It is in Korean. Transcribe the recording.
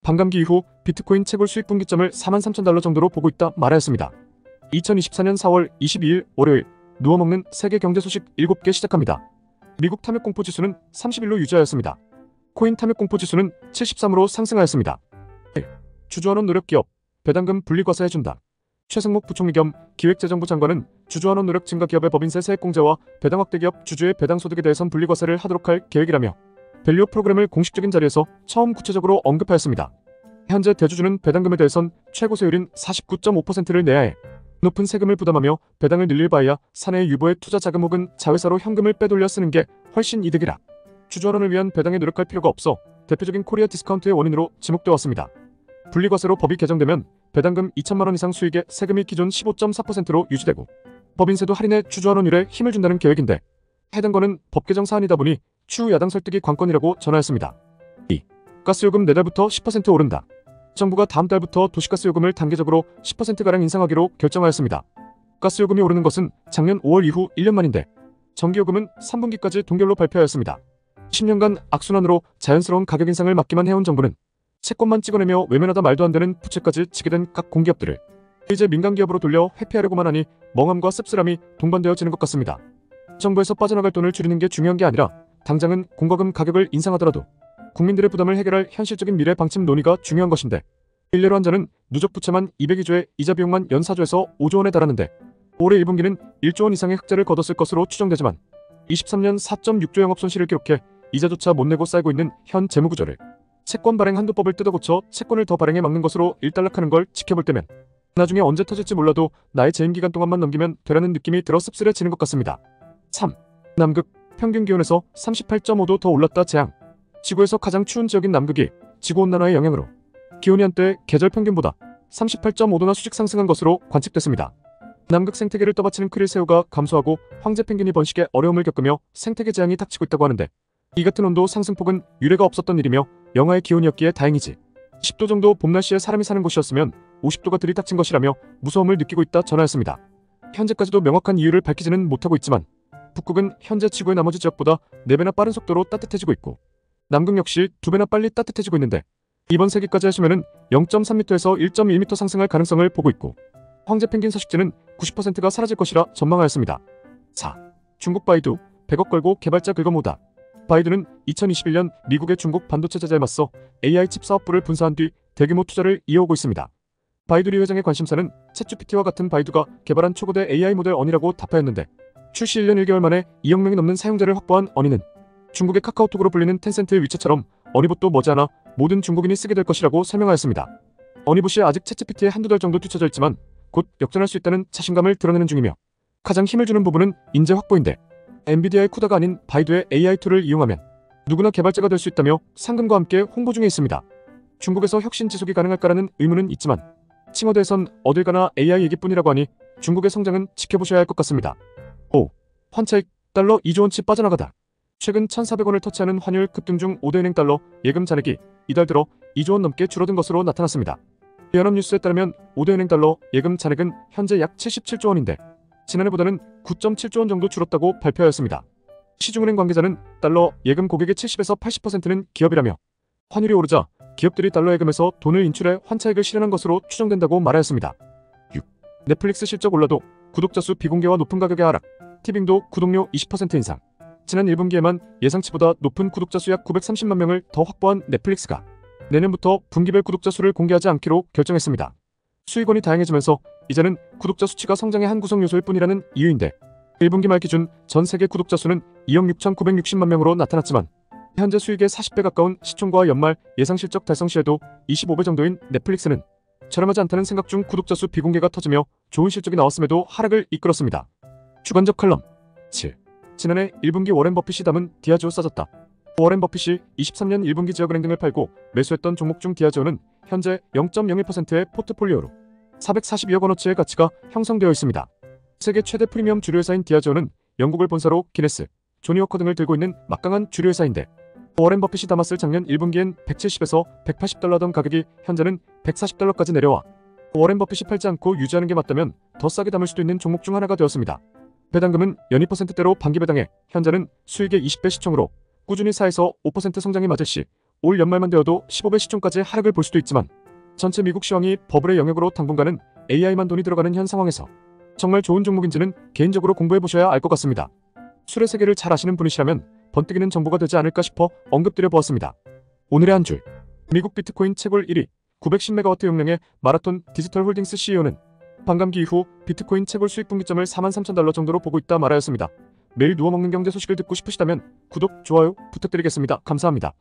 반감기 이후 비트코인 채굴 수익 분기점을 43,000달러 정도로 보고 있다 말하였습니다. 2024년 4월 22일 월요일 누워먹는 세계 경제 소식 7개 시작합니다. 미국 탐욕공포 지수는 31로 유지하였습니다. 코인 탐욕공포 지수는 73으로 상승하였습니다. 1. 주주환원 노력기업 배당금 분리과세해준다. 최승목 부총리 겸 기획재정부 장관은 주주환원 노력 증가 기업의 법인세 세액공제와 배당 확대 기업 주주의 배당소득에 대해선 분리과세를 하도록 할 계획이라며 밸류 프로그램을 공식적인 자리에서 처음 구체적으로 언급하였습니다. 현재 대주주는 배당금에 대해선 최고 세율인 49.5%를 내야 해 높은 세금을 부담하며 배당을 늘릴 바에야 사내 유보의 투자 자금 혹은 자회사로 현금을 빼돌려 쓰는 게 훨씬 이득이라 주주환원을 위한 배당에 노력할 필요가 없어 대표적인 코리아 디스카운트의 원인으로 지목되어 왔습니다. 분리과세로 법이 개정되면 배당금 2천만원 이상 수익의 세금이 기존 15.4%로 유지되고 법인세도 할인해 주주환원율에 힘을 준다는 계획인데 해당 건은 법 개정 사안이다 보니 추후 야당 설득이 관건이라고 전하였습니다. 2. 가스요금 내달부터 10% 오른다. 정부가 다음 달부터 도시가스 요금을 단계적으로 10%가량 인상하기로 결정하였습니다. 가스요금이 오르는 것은 작년 5월 이후 1년 만인데 전기요금은 3분기까지 동결로 발표하였습니다. 10년간 악순환으로 자연스러운 가격 인상을 막기만 해온 정부는 채권만 찍어내며 외면하다 말도 안 되는 부채까지 지게 된 각 공기업들을 이제 민간기업으로 돌려 회피하려고만 하니 멍함과 씁쓸함이 동반되어지는 것 같습니다. 정부에서 빠져나갈 돈을 줄이는 게 중요한 게 아니라 당장은 공과금 가격을 인상하더라도 국민들의 부담을 해결할 현실적인 미래 방침 논의가 중요한 것인데 일례로 한자는 누적 부채만 202조에 이자 비용만 연 4조에서 5조 원에 달하는데 올해 1분기는 1조 원 이상의 흑자를 거뒀을 것으로 추정되지만 23년 4.6조 영업손실을 기록해 이자조차 못 내고 쌓이고 있는 현 재무구조를 채권 발행 한도법을 뜯어고쳐 채권을 더 발행해 막는 것으로 일단락하는 걸 지켜볼 때면 나중에 언제 터질지 몰라도 나의 재임기간 동안만 넘기면 되라는 느낌이 들어 씁쓸해지는 것 같습니다. 3. 남극 평균 기온에서 38.5도 더 올랐다 재앙. 지구에서 가장 추운 지역인 남극이 지구온난화의 영향으로 기온이 한때 계절 평균보다 38.5도나 수직 상승한 것으로 관측됐습니다. 남극 생태계를 떠받치는 크릴새우가 감소하고 황제 펭귄이 번식에 어려움을 겪으며 생태계 재앙이 닥치고 있다고 하는데 이 같은 온도 상승폭은 유례가 없었던 일이며 영하의 기온이었기에 다행이지 10도 정도 봄 날씨에 사람이 사는 곳이었으면 50도가 들이닥친 것이라며 무서움을 느끼고 있다 전하였습니다. 현재까지도 명확한 이유를 밝히지는 못하고 있지만 북극은 현재 지구의 나머지 지역보다 4배나 빠른 속도로 따뜻해지고 있고 남극 역시 2배나 빨리 따뜻해지고 있는데 이번 세기까지 하시면은 0.3m에서 1.1m 상승할 가능성을 보고 있고 황제 펭귄 서식지는 90%가 사라질 것이라 전망하였습니다. 4. 중국 바이두 100억 걸고 개발자 긁어모으다. 바이두는 2021년 미국의 중국 반도체 제재에 맞서 AI 칩 사업부를 분사한 뒤 대규모 투자를 이어오고 있습니다. 바이두리 회장의 관심사는 챗GPT와 같은 바이두가 개발한 초거대 AI 모델 어니라고 답하였는데 출시 1년 1개월 만에 2억 명이 넘는 사용자를 확보한 어니는 중국의 카카오톡으로 불리는 텐센트의 위챗처럼 어니봇도 머지않아 모든 중국인이 쓰게 될 것이라고 설명하였습니다. 어니봇이 아직 챗GPT에 한두 달 정도 뒤처져 있지만 곧 역전할 수 있다는 자신감을 드러내는 중이며 가장 힘을 주는 부분은 인재 확보인데 엔비디아의 쿠다가 아닌 바이두의 AI 툴을 이용하면 누구나 개발자가 될 수 있다며 상금과 함께 홍보 중에 있습니다. 중국에서 혁신 지속이 가능할까라는 의문은 있지만 칭어대에선 어딜 가나 AI 얘기뿐이라고 하니 중국의 성장은 지켜보셔야 할 것 같습니다. 5. 환차익 달러 2조 원치 빠져나가다. 최근 1,400원을 터치하는 환율 급등 중 5대은행 달러 예금 잔액이 이달 들어 2조 원 넘게 줄어든 것으로 나타났습니다. 연합뉴스에 따르면 5대은행 달러 예금 잔액은 현재 약 77조 원인데 지난해보다는 9.7조 원 정도 줄었다고 발표하였습니다. 시중은행 관계자는 달러 예금 고객의 70에서 80%는 기업이라며 환율이 오르자 기업들이 달러 예금에서 돈을 인출해 환차익을 실현한 것으로 추정된다고 말하였습니다. 6. 넷플릭스 실적 올라도 구독자 수 비공개와 높은 가격의 하락. 티빙도 구독료 20% 인상. 지난 1분기에만 예상치보다 높은 구독자 수 약 930만 명을 더 확보한 넷플릭스가 내년부터 분기별 구독자 수를 공개하지 않기로 결정했습니다. 수익원이 다양해지면서 이제는 구독자 수치가 성장의 한 구성 요소일 뿐이라는 이유인데 1분기 말 기준 전 세계 구독자 수는 2억 6,960만 명으로 나타났지만 현재 수익의 40배 가까운 시총과 연말 예상 실적 달성 시에도 25배 정도인 넷플릭스는 저렴하지 않다는 생각 중 구독자 수 비공개가 터지며 좋은 실적이 나왔음에도 하락을 이끌었습니다. 주관적 칼럼 7. 지난해 1분기 워렌 버핏이 담은 디아지오 싸졌다. 워렌 버핏이 23년 1분기 지역은행 등을 팔고 매수했던 종목 중 디아지오는 현재 0.01%의 포트폴리오로 442억 원어치의 가치가 형성되어 있습니다. 세계 최대 프리미엄 주류회사인 디아지오는 영국을 본사로 기네스, 조니워커 등을 들고 있는 막강한 주류회사인데 워렌 버핏이 담았을 작년 1분기엔 170에서 180달러던 가격이 현재는 140달러까지 내려와 워렌 버핏이 팔지 않고 유지하는 게 맞다면 더 싸게 담을 수도 있는 종목 중 하나가 되었습니다. 배당금은 연이 %대로 반기 배당해 현재는 수익의 20배 시총으로 꾸준히 4에서 5% 성장이 맞을 시 올 연말만 되어도 15배 시총까지 하락을 볼 수도 있지만 전체 미국 시황이 버블의 영역으로 당분간은 AI만 돈이 들어가는 현 상황에서 정말 좋은 종목인지는 개인적으로 공부해보셔야 알 것 같습니다. 술의 세계를 잘 아시는 분이시라면 번뜩이는 정보가 되지 않을까 싶어 언급드려 보았습니다. 오늘의 한 줄. 미국 비트코인 채굴 1위 910메가와트 용량의 마라톤 디지털 홀딩스 CEO는 반감기 이후 비트코인 채굴 수익 분기점을 43,000달러 정도로 보고 있다 말하였습니다. 매일 누워먹는 경제 소식을 듣고 싶으시다면 구독, 좋아요 부탁드리겠습니다. 감사합니다.